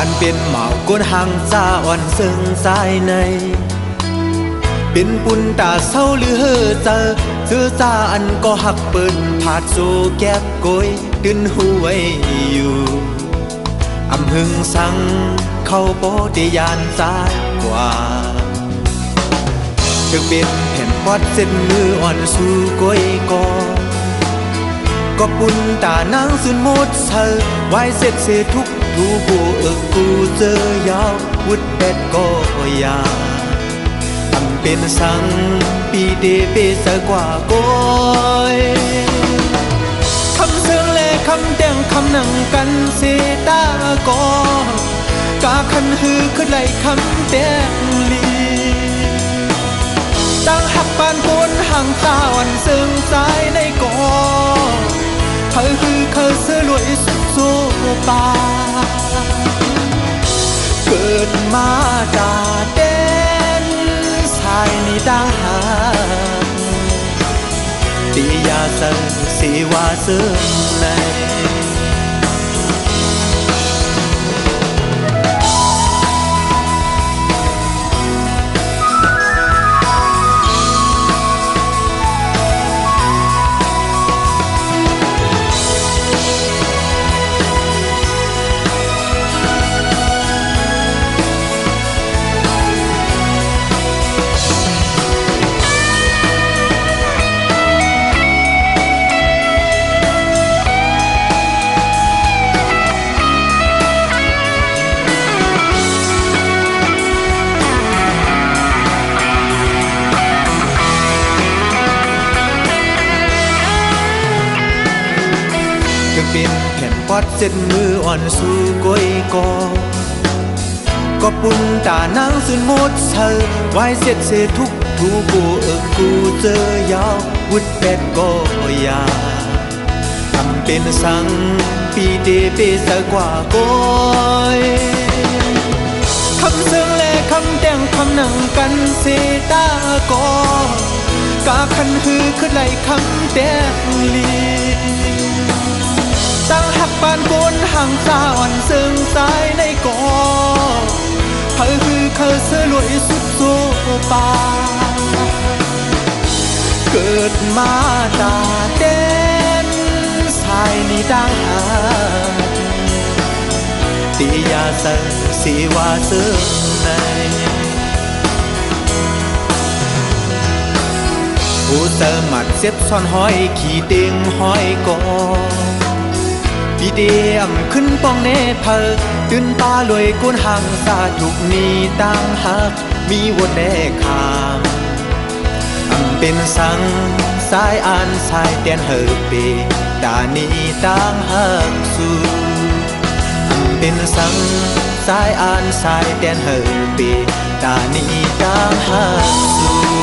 อันเป็นหมาวก้นหางซาอ่อนซึ่งสายในเป็นปุ่นตาเศร้าหรือเฮอเจอซื้อซาอันก็หักเปิ้นผาดโซแก็บโกยตื่นหูไว้อยู่อำหึงสังเข้าโปเดยานสายกว่าถึงเป็นแผ่นพอดเส้นมืออ่อนสู่ก้อยก็ปุ่นตานางสุนหมดเธอไว้เสร็จเสทุกทูกูกูเจอยาววุดแบดก็ยาทำเป็นสังปีเดเปสกว่าก้อยคำเสืองและคำแต่งคำหนังกันเสตากอกาคันฮือขึ้นไหลคำแต่งลีตั้งหักปานปนห่างตาวันซึ่งสายในกอเธอคือเขาเสือลวยสุดโซปาเกิดมาตาเด่นสายในดังหาตียาเสือสีว่าเสือในเป็นแผ่นปอดเส้นมืออ่อนสู่ก้อยก็ปุ่นตานางสุนหมดเธอไว้เสร็จเสทุกทูกูกูเจอยาววุดแบดก็ยาทำเป็นสังปีเดเปสกว่าก้อยคำเสืองและคำแต่งคำหนังกันเสตากอกาคันฮือขึ้นไหลคำแต่งลีตั้งหักปานปนห่างตาอ่อนซึ่งสายในกอเธอคือเขาเสือลวยสุดโซปาเกิดมาตาเด่นสายในดังหาตียาเสือสีว่าเสือในผู้เสือหมัดเสียบซ่อนห้อยขี่เตียงห้อยกอพี่เดียมขึ้นป้องเนเพอตื่นตาลอยก้นห่างสาทุกนี้ต่างหักมีวนแดกขามเป็นสังสายอ่านสายเตียนเฮอเปดานีต่างหักสู่เป็นสังสายอ่านสายเตียนเฮอเปดานีต่างหักสู่